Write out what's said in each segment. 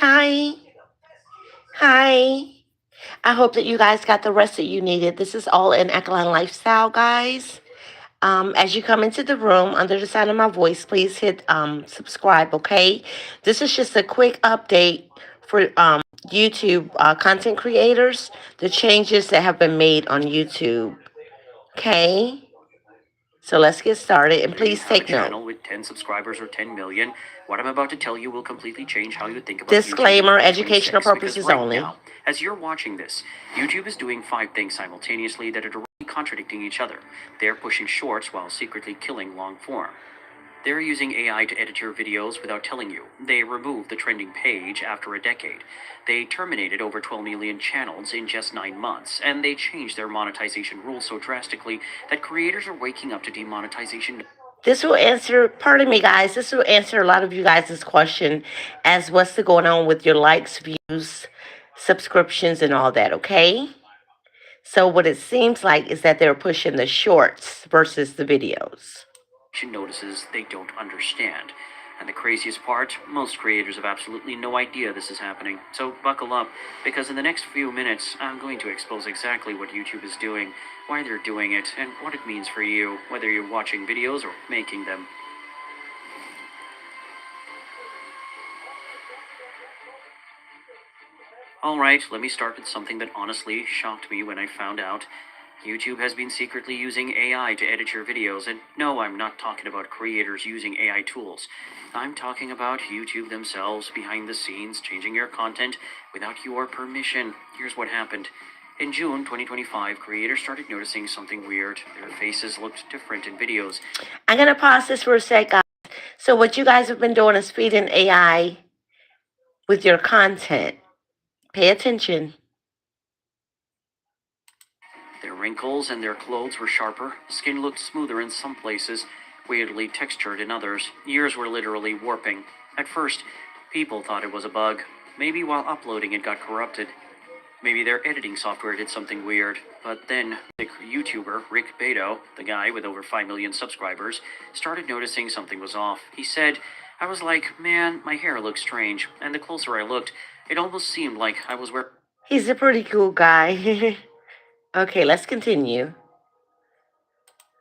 Hi. Hi. I hope that you guys got the rest that you needed. This is all in Alkaline Lifestyle, guys. As you come into the room, under the sound of my voice, please hit subscribe, okay? This is just a quick update for YouTube content creators, the changes that have been made on YouTube, okay? So let's get started, and please take note. Channel with 10 subscribers or 10 million. What I'm about to tell you will completely change how you think about Disclaimer, YouTube in educational 2026, purposes because right only. now, as you're watching this, YouTube is doing 5 things simultaneously that are directly contradicting each other. They're pushing shorts while secretly killing long form. They're using AI to edit your videos without telling you. They removed the trending page after a decade. They terminated over 12 million channels in just 9 months, and they changed their monetization rules so drastically that creators are waking up to demonetization. This will answer, pardon me, guys, this will answer a lot of you guys' question as what's going on with your likes, views, subscriptions, and all that, okay? So what it seems like is that they're pushing the shorts versus the videos. Notices they don't understand. And the craziest part, most creators have absolutely no idea this is happening. So buckle up, because in the next few minutes, I'm going to expose exactly what YouTube is doing, why they're doing it, and what it means for you, whether you're watching videos or making them. Alright, let me start with something that honestly shocked me when I found out. YouTube has been secretly using AI to edit your videos, and no, I'm not talking about creators using AI tools. I'm talking about YouTube themselves, behind the scenes, changing your content without your permission. Here's what happened. In June 2025, creators started noticing something weird. Their faces looked different in videos. I'm going to pause this for a sec, guys. So what you guys have been doing is feeding AI with your content. Pay attention. Their wrinkles and their clothes were sharper. Skin looked smoother in some places, weirdly textured in others. Ears were literally warping. At first, people thought it was a bug. Maybe while uploading it got corrupted. Maybe their editing software did something weird. But then, the YouTuber Rick Beto, the guy with over 5 million subscribers, started noticing something was off. He said, I was like, man, my hair looks strange. And the closer I looked, it almost seemed like I was He's a pretty cool guy. Okay, let's continue.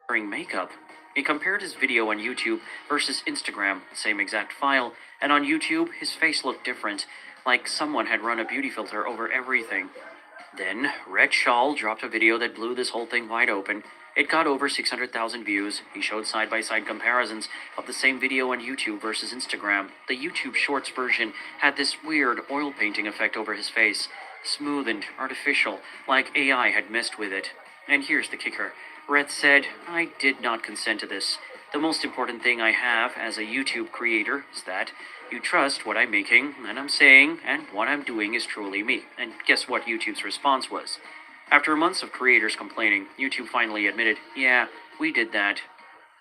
wearing makeup. He compared his video on YouTube versus Instagram, same exact file, and on YouTube, his face looked different, like someone had run a beauty filter over everything. Then, Red Shawl dropped a video that blew this whole thing wide open. It got over 600,000 views. He showed side-by-side comparisons of the same video on YouTube versus Instagram. The YouTube Shorts version had this weird oil painting effect over his face, smooth and artificial, like AI had messed with it. And here's the kicker. Red said, I did not consent to this. The most important thing I have as a YouTube creator is that you trust what I'm making and I'm saying, and what I'm doing is truly me. And guess what YouTube's response was? After months of creators complaining, YouTube finally admitted, yeah, we did that.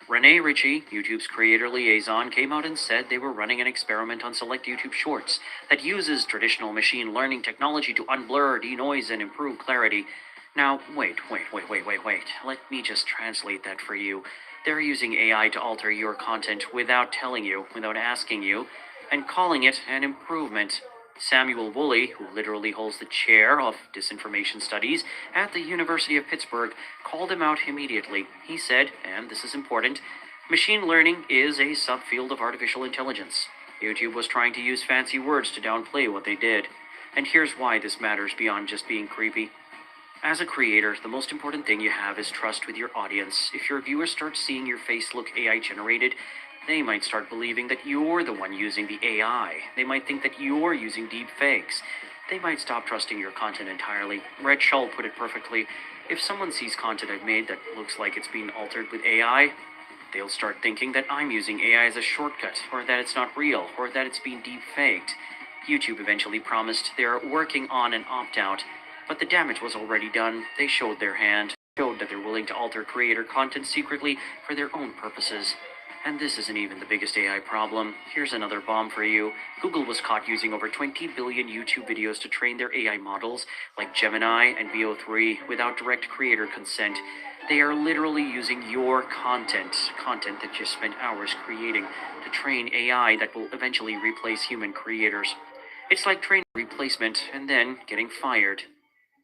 Renee Ritchie, YouTube's creator liaison, came out and said they were running an experiment on select YouTube Shorts that uses traditional machine learning technology to unblur, denoise, and improve clarity. Now, wait. Let me just translate that for you. They're using AI to alter your content without telling you, without asking you, and calling it an improvement. Samuel Woolley, who literally holds the chair of disinformation studies at the University of Pittsburgh, called him out immediately. He said, and this is important, machine learning is a subfield of artificial intelligence. YouTube was trying to use fancy words to downplay what they did. And here's why this matters beyond just being creepy. As a creator, the most important thing you have is trust with your audience. If your viewers start seeing your face look AI generated, they might start believing that you're the one using the AI. They might think that you're using deep fakes. They might stop trusting your content entirely. Red Shawl put it perfectly. If someone sees content I've made that looks like it's being altered with AI, they'll start thinking that I'm using AI as a shortcut, or that it's not real, or that it's being deep faked. YouTube eventually promised they're working on an opt-out, but the damage was already done. They showed their hand, showed that they're willing to alter creator content secretly for their own purposes. And this isn't even the biggest AI problem. Here's another bomb for you. Google was caught using over 20 billion YouTube videos to train their AI models, like Gemini and VO3, without direct creator consent. They are literally using your content that you spent hours creating, to train AI that will eventually replace human creators. It's like training a replacement and then getting fired.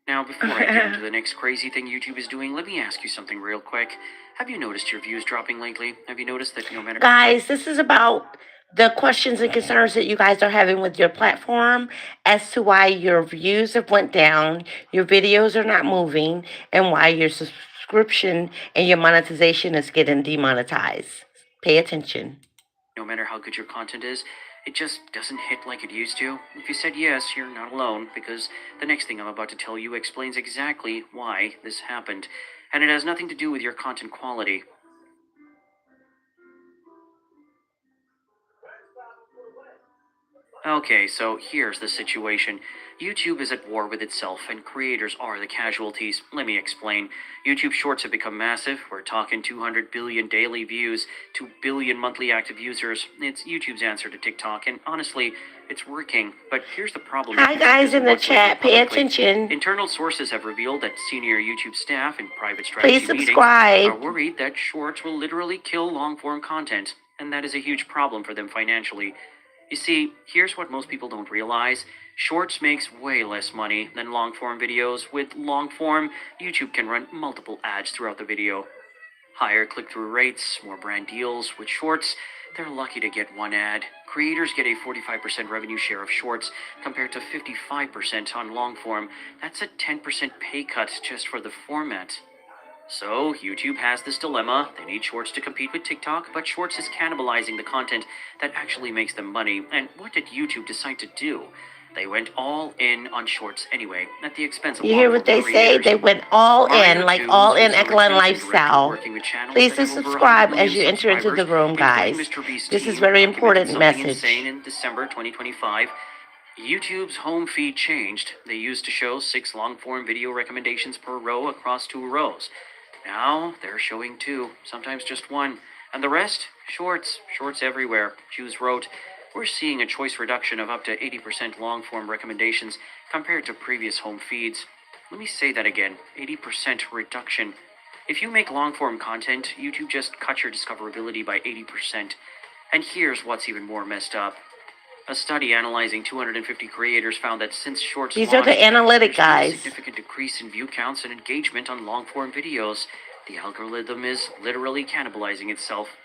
Now, before I get into the next crazy thing YouTube is doing, let me ask you something real quick. Have you noticed your views dropping lately? Have you noticed that no matter... Guys, this is about the questions and concerns that you guys are having with your platform as to why your views have went down, your videos are not moving, and why your subscription and your monetization is getting demonetized. Pay attention. No matter how good your content is, it just doesn't hit like it used to? If you said yes, you're not alone, because the next thing I'm about to tell you explains exactly why this happened, and it has nothing to do with your content quality. Okay, so here's the situation. YouTube is at war with itself, and creators are the casualties. Let me explain. YouTube Shorts have become massive. We're talking 200 billion daily views, 2 billion monthly active users. It's YouTube's answer to TikTok, and honestly, it's working. But here's the problem. Hi, guys in the chat. Pay attention. Internal sources have revealed that senior YouTube staff in private strategy Please meetings subscribe. are worried that Shorts will literally kill long-form content, and that is a huge problem for them financially. You see, here's what most people don't realize. Shorts makes way less money than long-form videos. With long-form, YouTube can run multiple ads throughout the video. Higher click-through rates, more brand deals. With Shorts, they're lucky to get one ad. Creators get a 45% revenue share of Shorts compared to 55% on long-form. That's a 10% pay cut just for the format. So, YouTube has this dilemma. They need Shorts to compete with TikTok, but Shorts is cannibalizing the content that actually makes them money. And what did YouTube decide to do? They went all in on Shorts anyway, at the expense of... You hear what they say? They went all in, like all in Echelon Lifestyle. Please subscribe as you enter into the room, guys. This is very important message. In December 2025, YouTube's home feed changed. They used to show 6 long-form video recommendations per row across 2 rows. Now they're showing 2, sometimes just 1. And the rest? Shorts. Shorts everywhere. Jews wrote, "We're seeing a choice reduction of up to 80% long-form recommendations compared to previous home feeds." Let me say that again. 80% reduction. If you make long-form content, YouTube just cut your discoverability by 80%. And here's what's even more messed up. A study analyzing 250 creators found that since Shorts These are the analytic guys. There's been a significant decrease in view counts and engagement on long-form videos. The algorithm is literally cannibalizing itself.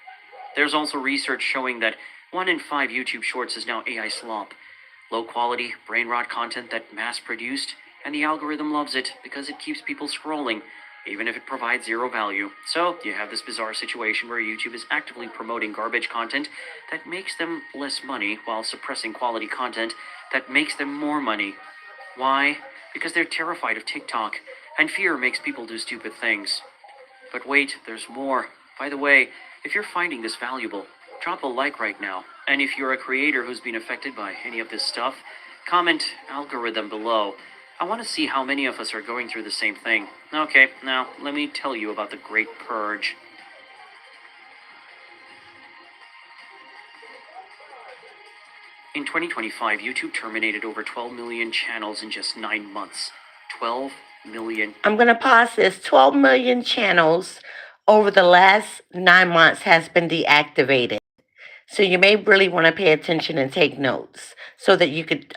There's also research showing that 1 in 5 YouTube Shorts is now AI slop. Low-quality, brain-rot content that mass-produced, and the algorithm loves it because it keeps people scrolling, even if it provides 0 value. So, you have this bizarre situation where YouTube is actively promoting garbage content that makes them less money while suppressing quality content that makes them more money. Why? Because they're terrified of TikTok, and fear makes people do stupid things. But wait, there's more. By the way, if you're finding this valuable, drop a like right now. And if you're a creator who's been affected by any of this stuff, comment algorithm below. I want to see how many of us are going through the same thing. Okay, now let me tell you about the Great Purge. In 2025, YouTube terminated over 12 million channels in just 9 months. 12 million. I'm going to pause this. 12 million channels over the last 9 months has been deactivated. So you may really want to pay attention and take notes so that you could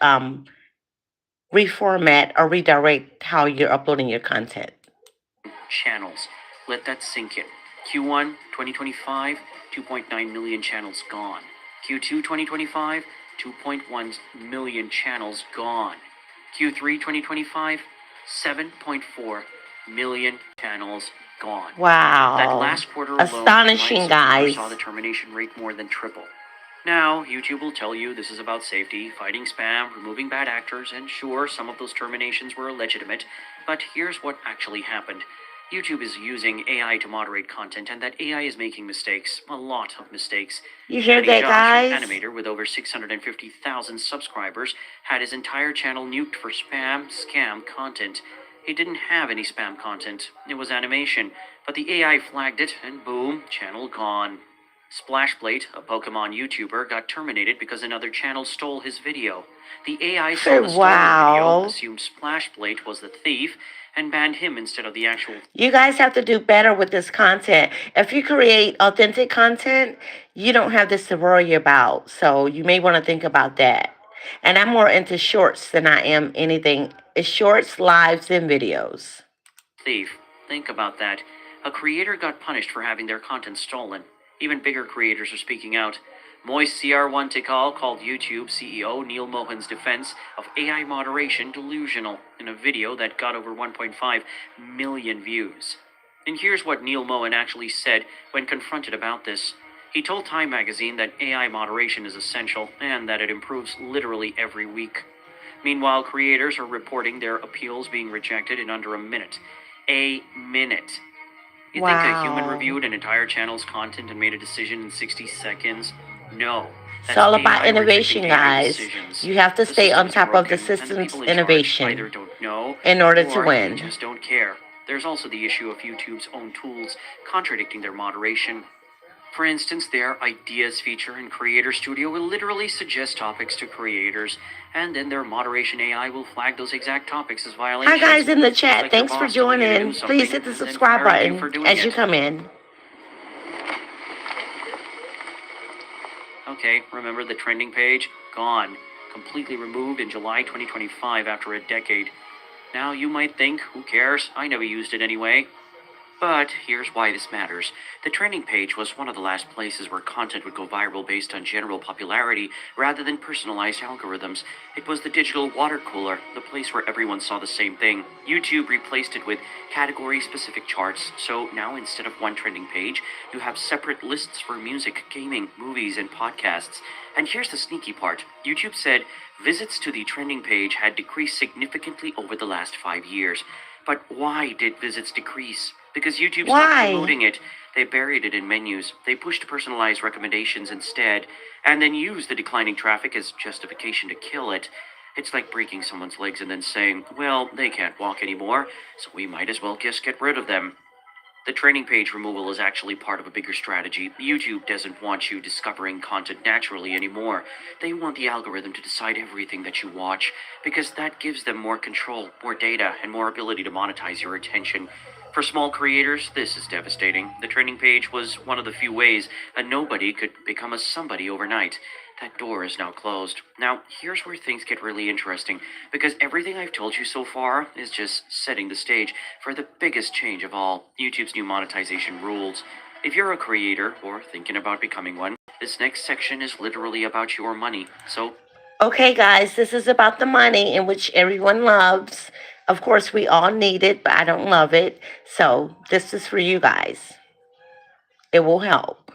reformat or redirect how you're uploading your content. Channels. Let that sink in. Q1 2025, 2.9 million channels gone. Q2 2025, 2.1 million channels gone. Q3 2025, 7.4 million channels gone. Wow. That last quarter alone, astonishing, guys. Saw the termination rate more than triple. Now, YouTube will tell you this is about safety, fighting spam, removing bad actors, and sure, some of those terminations were legitimate, but here's what actually happened. YouTube is using AI to moderate content, and that AI is making mistakes. A lot of mistakes. You hear Danny that, Josh, guys? an animator with over 650,000 subscribers, had his entire channel nuked for scam content. He didn't have any spam content. It was animation, but the AI flagged it, and boom, channel gone. Splashblade, a Pokemon YouTuber, got terminated because another channel stole his video. The AI saw the stolen video, assumed Splashblade was the thief, and banned him instead of the actual... You guys have to do better with this content. If you create authentic content, you don't have this to worry about. So you may want to think about that. And I'm more into shorts than I am anything. It's shorts, lives, and videos. Thief. Think about that. A creator got punished for having their content stolen. Even bigger creators are speaking out. Moist CR1 Tikal called YouTube CEO Neil Mohan's defense of AI moderation delusional in a video that got over 1.5 million views. And here's what Neil Mohan actually said when confronted about this. He told Time magazine that AI moderation is essential and that it improves literally every week. Meanwhile, creators are reporting their appeals being rejected in under a minute. A minute. You think a human Wow. reviewed an entire channel's content and made a decision in 60 seconds? No. It's That's all about AI rejecting innovation, AI guys. decisions. You have to The stay system on is top of the broken, and the system's people in charge either innovation don't know in order to or they win. just don't care. There's also the issue of YouTube's own tools contradicting their moderation. For instance, their Ideas feature in Creator Studio will literally suggest topics to creators, and then their moderation AI will flag those exact topics as Hi, violations. guys in the It's chat. like your Thanks for boss telling you to do joining. something Please hit the and then subscribe firing you for button doing as you it. come in. Okay, remember the trending page? Gone. Completely removed in July 2025 after a decade. Now you might think, who cares? I never used it anyway. But here's why this matters. The trending page was one of the last places where content would go viral based on general popularity rather than personalized algorithms. It was the digital water cooler, the place where everyone saw the same thing. YouTube replaced it with category specific charts, so now instead of one trending page, you have separate lists for music, gaming, movies, and podcasts. And here's the sneaky part. YouTube said visits to the trending page had decreased significantly over the last 5 years. But why did visits decrease? Because YouTube stopped Why? promoting it. They buried it in menus. They pushed personalized recommendations instead, and then used the declining traffic as justification to kill it. It's like breaking someone's legs and then saying, well, they can't walk anymore, so we might as well just get rid of them. The training page removal is actually part of a bigger strategy. YouTube doesn't want you discovering content naturally anymore. They want the algorithm to decide everything that you watch, because that gives them more control, more data, and more ability to monetize your attention. For small creators, this is devastating. The training page was one of the few ways a nobody could become a somebody overnight. That door is now closed. Now, here's where things get really interesting, because everything I've told you so far is just setting the stage for the biggest change of all, YouTube's new monetization rules. If you're a creator, or thinking about becoming one, this next section is literally about your money, so Okay, guys, this is about the money in which everyone loves. Of course, we all need it, but I don't love it. So this is for you guys. It will help.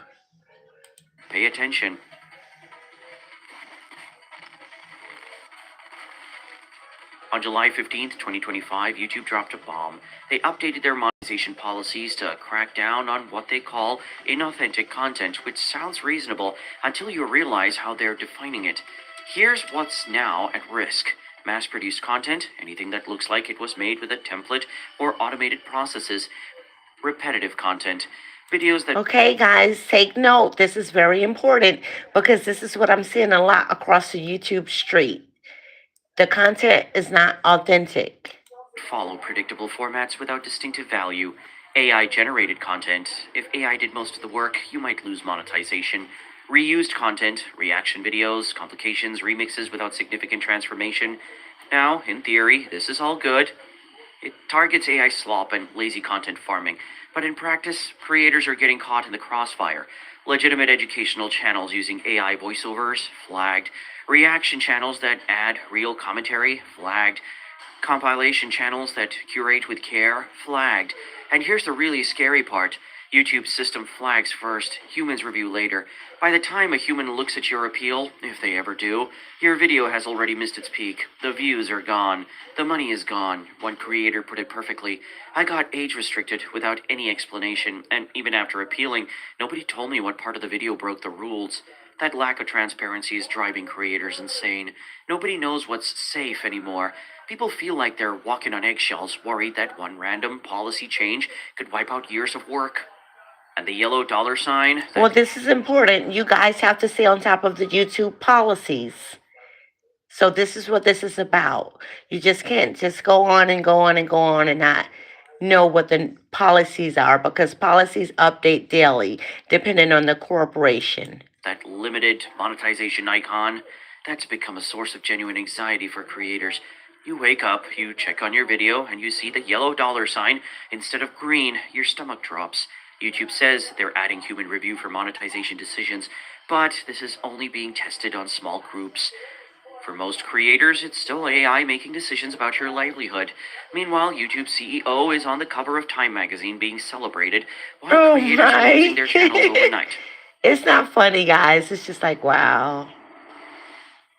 pay attention. On July 15th, 2025, YouTube dropped a bomb. They updated their monetization policies to crack down on what they call inauthentic content, which sounds reasonable until you realize how they're defining it. Here's what's now at risk. Mass-produced content, anything that looks like it was made with a template or automated processes. Repetitive content, videos that Okay, guys, take note. This is very important because this is what I'm seeing a lot across the YouTube street. The content is not authentic. follow predictable formats without distinctive value. AI generated content. If AI did most of the work, you might lose monetization. Reused content, reaction videos, complications, remixes without significant transformation. Now, in theory, this is all good. It targets AI slop and lazy content farming, but in practice, creators are getting caught in the crossfire. Legitimate educational channels using AI voiceovers, flagged. Reaction channels that add real commentary, flagged. Compilation channels that curate with care, flagged. And here's the really scary part. YouTube's system flags first, humans review later. By the time a human looks at your appeal, if they ever do, your video has already missed its peak. The views are gone. The money is gone. One creator put it perfectly. I got age restricted without any explanation, and even after appealing, nobody told me what part of the video broke the rules. That lack of transparency is driving creators insane. Nobody knows what's safe anymore. People feel like they're walking on eggshells, worried that one random policy change could wipe out years of work. And the yellow dollar sign? Well, this is important. You guys have to stay on top of the YouTube policies. So this is what this is about. You just can't just go on and go on and go on and not know what the policies are because policies update daily depending on the corporation. That limited monetization icon, That's become a source of genuine anxiety for creators. You wake up, you check on your video, and you see the yellow dollar sign instead of green, your stomach drops. YouTube says they're adding human review for monetization decisions, but this is only being tested on small groups. For most creators, it's still AI making decisions about your livelihood. Meanwhile, YouTube CEO is on the cover of Time magazine being celebrated, while Oh creators are losing my. their channels overnight. It's not funny, guys. It's just like, wow.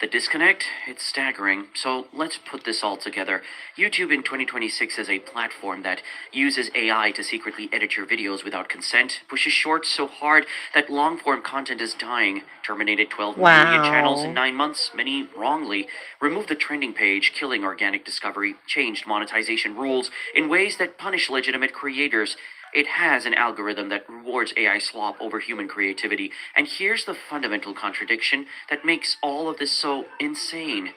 The disconnect? It's staggering. So let's put this all together. YouTube in 2026 is a platform that uses AI to secretly edit your videos without consent, pushes shorts so hard that long form content is dying, terminated 12 million channels in Wow. 9 months, many wrongly, removed the trending page, killing organic discovery, changed monetization rules in ways that punish legitimate creators. It has an algorithm that rewards AI slop over human creativity. And here's the fundamental contradiction that makes all of this so insane.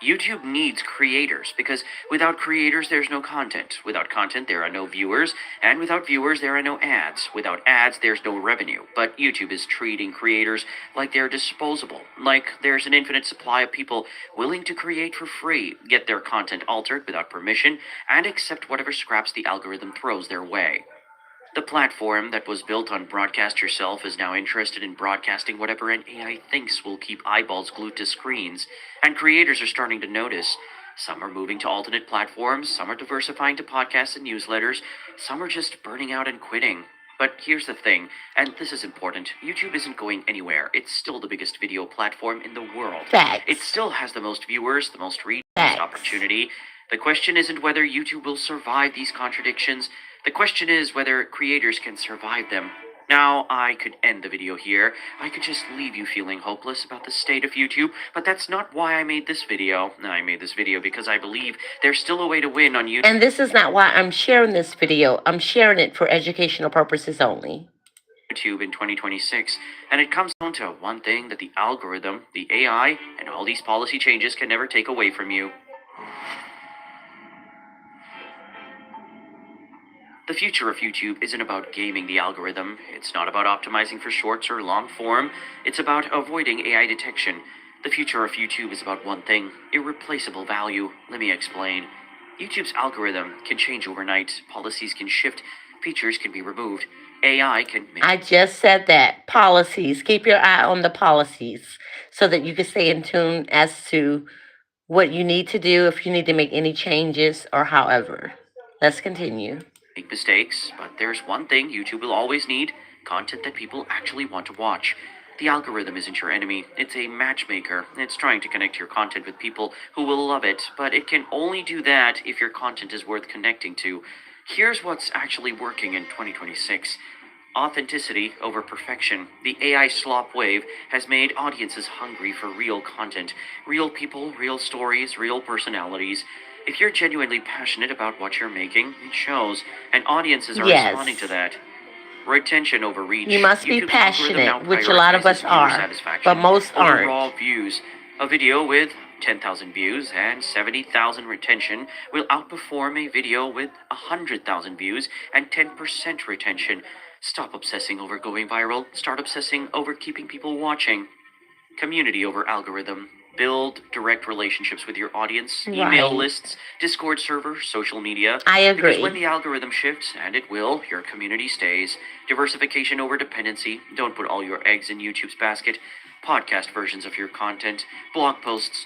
YouTube needs creators because without creators, there's no content. Without content, there are no viewers. And without viewers, there are no ads. Without ads, there's no revenue. But YouTube is treating creators like they're disposable, like there's an infinite supply of people willing to create for free, get their content altered without permission, and accept whatever scraps the algorithm throws their way. The platform that was built on Broadcast Yourself is now interested in broadcasting whatever an AI thinks will keep eyeballs glued to screens, and creators are starting to notice. Some are moving to alternate platforms, some are diversifying to podcasts and newsletters, some are just burning out and quitting. But here's the thing, and this is important, YouTube isn't going anywhere. It's still the biggest video platform in the world. It Facts. still has the most viewers, the most reach, the most Facts. opportunity. The question isn't whether YouTube will survive these contradictions. The question is whether creators can survive them. Now, I could end the video here. I could just leave you feeling hopeless about the state of YouTube, but that's not why I made this video. I made this video because I believe there's still a way to win on And this is not why I'm sharing this video. I'm sharing it for educational purposes only. YouTube in 2026, and it comes down to one thing that the algorithm, the AI, and all these policy changes can never take away from you. The future of YouTube isn't about gaming the algorithm. It's not about optimizing for shorts or long form. It's about avoiding AI detection. The future of YouTube is about one thing: irreplaceable value. Let me explain. YouTube's algorithm can change overnight. Policies can shift. Features can be removed. AI can I just said that. Policies. Keep your eye on the policies so that you can stay in tune as to what you need to do, if you need to make any changes, or however. Let's continue. make mistakes, but there's one thing YouTube will always need: content that people actually want to watch. The algorithm isn't your enemy, it's a matchmaker. It's trying to connect your content with people who will love it, but it can only do that if your content is worth connecting to. Here's what's actually working in 2026. Authenticity over perfection. The AI slop wave has made audiences hungry for real content, real people, real stories, real personalities. If you're genuinely passionate about what you're making, it shows, and audiences are responding to Yes, that. Retention over reach. you must be YouTube's algorithm now passionate, which a lot of us prioritizes viewer are, but satisfaction most over aren't. raw views. A video with 10,000 views and 70,000 retention will outperform a video with 100,000 views and 10% retention. Stop obsessing over going viral. Start obsessing over keeping people watching. Community over algorithm. Build direct relationships with your audience, email Right. lists, Discord server, social media. I Because when agree. the algorithm shifts, and it will, your community stays. Diversification over dependency. Don't put all your eggs in YouTube's basket. Podcast versions of your content, blog posts.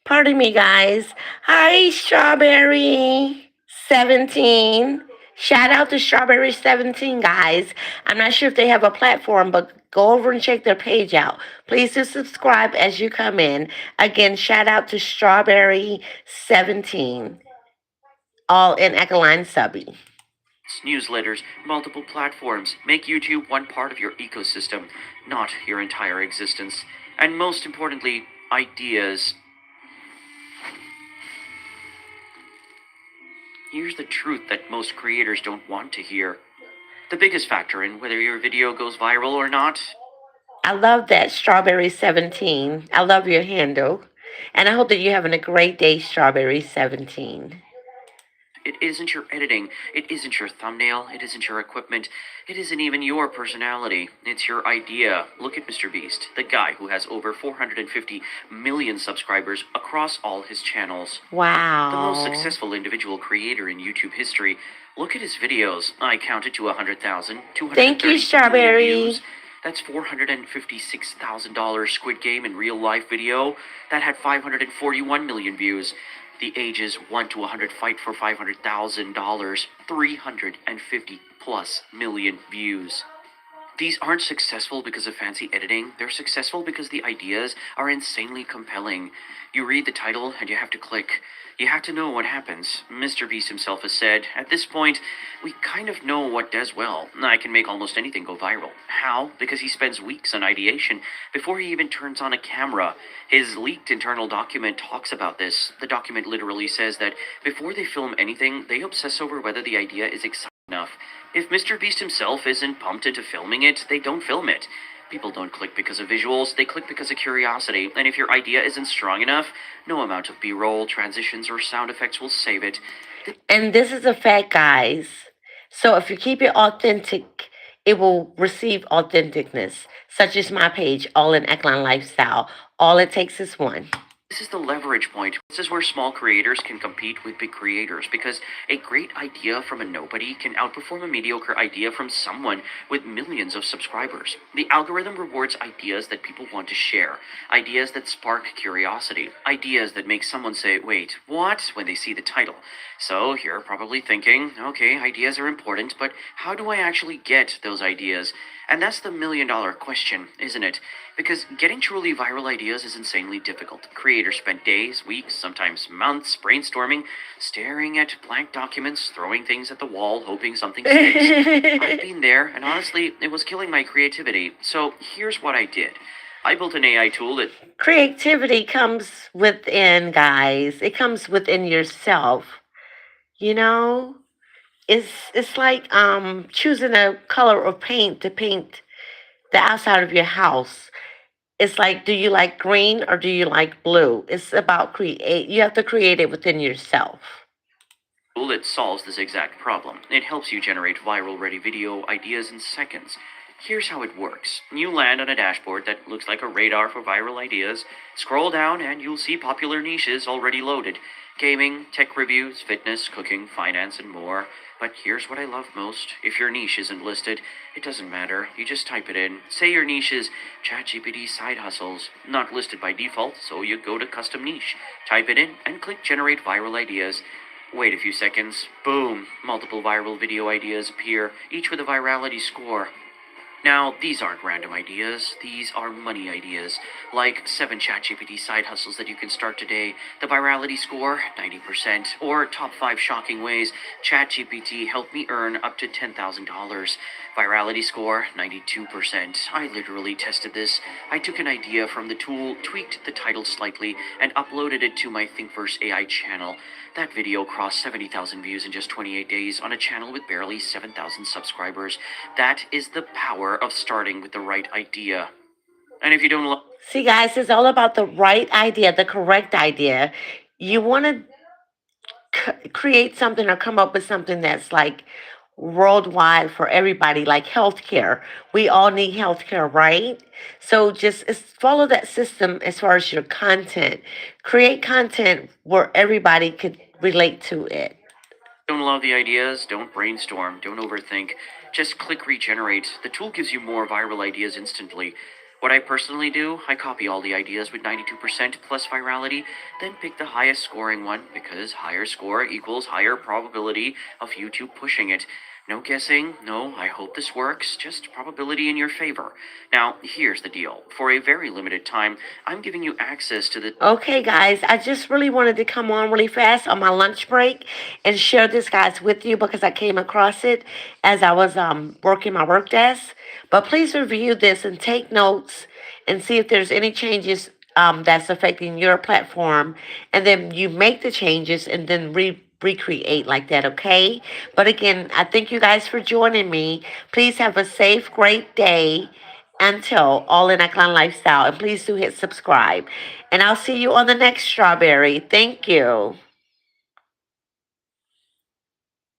Pardon me, guys. Hi, Strawberry 17. Shout out to Strawberry 17, guys. I'm not sure if they have a platform, but go over and check their page out. Please do subscribe as you come in. Again, shout out to Strawberry 17, all in Echoline Subby. Newsletters, multiple platforms. Make YouTube one part of your ecosystem, not your entire existence. And most importantly, ideas. Here's the truth that most creators don't want to hear. The biggest factor in whether your video goes viral or not I love that, Strawberry 17. I love your handle. And I hope that you're having a great day, Strawberry 17. It isn't your editing. It isn't your thumbnail. It isn't your equipment. It isn't even your personality. It's your idea. Look at Mr. Beast, the guy who has over 450 million subscribers across all his channels. The most Wow. successful individual creator in YouTube history. Look at his videos. I counted to 100,000, Thank you, 230 million Strawberry. views. That's $456,000 Squid Game in real life video. That had 541 million views. The ages 1 to 100 fight for $500,000, 350 plus million views. These aren't successful because of fancy editing. They're successful because the ideas are insanely compelling. You read the title and you have to click. You have to know what happens. Mr. Beast himself has said, at this point, we kind of know what does well. I can make almost anything go viral. How? Because he spends weeks on ideation before he even turns on a camera. His leaked internal document talks about this. The document literally says that before they film anything, they obsess over whether the idea is exciting enough. If Mr. Beast himself isn't pumped into filming it, they don't film it. People don't click because of visuals, they click because of curiosity, and if your idea isn't strong enough, no amount of B-roll, transitions, or sound effects will save it. And this is a fact, guys. So if you keep it authentic, it will receive authenticness, such as my page, All in Eklund Lifestyle. All it takes is one. This is the leverage point. This is where small creators can compete with big creators, because a great idea from a nobody can outperform a mediocre idea from someone with millions of subscribers. The algorithm rewards ideas that people want to share, ideas that spark curiosity, ideas that make someone say, wait, what? When they see the title. So you're probably thinking, okay, ideas are important, but how do I actually get those ideas? And that's the million-dollar question, isn't it? Because getting truly viral ideas is insanely difficult. Creators spend days, weeks, sometimes months brainstorming, staring at blank documents, throwing things at the wall, hoping something sticks. I've been there, and honestly, it was killing my creativity. So here's what I did. I built an AI tool that Creativity comes within, guys. It comes within yourself. You know? It's like choosing a color of paint to paint the outside of your house. It's like, do you like green or do you like blue? It's about create. You have to create it within yourself. tool that solves this exact problem. It helps you generate viral-ready video ideas in seconds. Here's how it works. You land on a dashboard that looks like a radar for viral ideas. Scroll down and you'll see popular niches already loaded. Gaming, tech reviews, fitness, cooking, finance, and more. But here's what I love most. If your niche isn't listed, it doesn't matter. You just type it in. Say your niche is ChatGPT side hustles. Not listed by default, so you go to custom niche. Type it in and click generate viral ideas. Wait a few seconds. Boom! Multiple viral video ideas appear, each with a virality score. Now, these aren't random ideas, these are money ideas. Like 7 ChatGPT side hustles that you can start today. The virality score, 90%. Or top 5 shocking ways ChatGPT helped me earn up to $10,000. Virality score, 92%. I literally tested this. I took an idea from the tool, tweaked the title slightly, and uploaded it to my Thinkiverse AI channel. That video crossed 70,000 views in just 28 days on a channel with barely 7,000 subscribers. That is the power of starting with the right idea. And if you don't See, guys, it's all about the right idea, the correct idea. You want to create something or come up with something that's like worldwide for everybody, like healthcare. We all need healthcare, right? So just follow that system as far as your content. Create content where everybody could relate to it. don't love the ideas, don't brainstorm, don't overthink. Just click regenerate. The tool gives you more viral ideas instantly. What I personally do, I copy all the ideas with 92% plus virality, then pick the highest scoring one because higher score equals higher probability of YouTube pushing it. No guessing, no, I hope this works, just probability in your favor. Now, here's the deal. For a very limited time, I'm giving you access to the Okay, guys, I just really wanted to come on really fast on my lunch break and share this, guys, with you because I came across it as I was working my work desk. But please review this and take notes and see if there's any changes that's affecting your platform. And then you make the changes and then recreate like that, okay? But again, I thank you guys for joining me. Please have a safe, great day until All in Eklund Lifestyle. And please do hit subscribe. And I'll see you on the next strawberry. Thank you.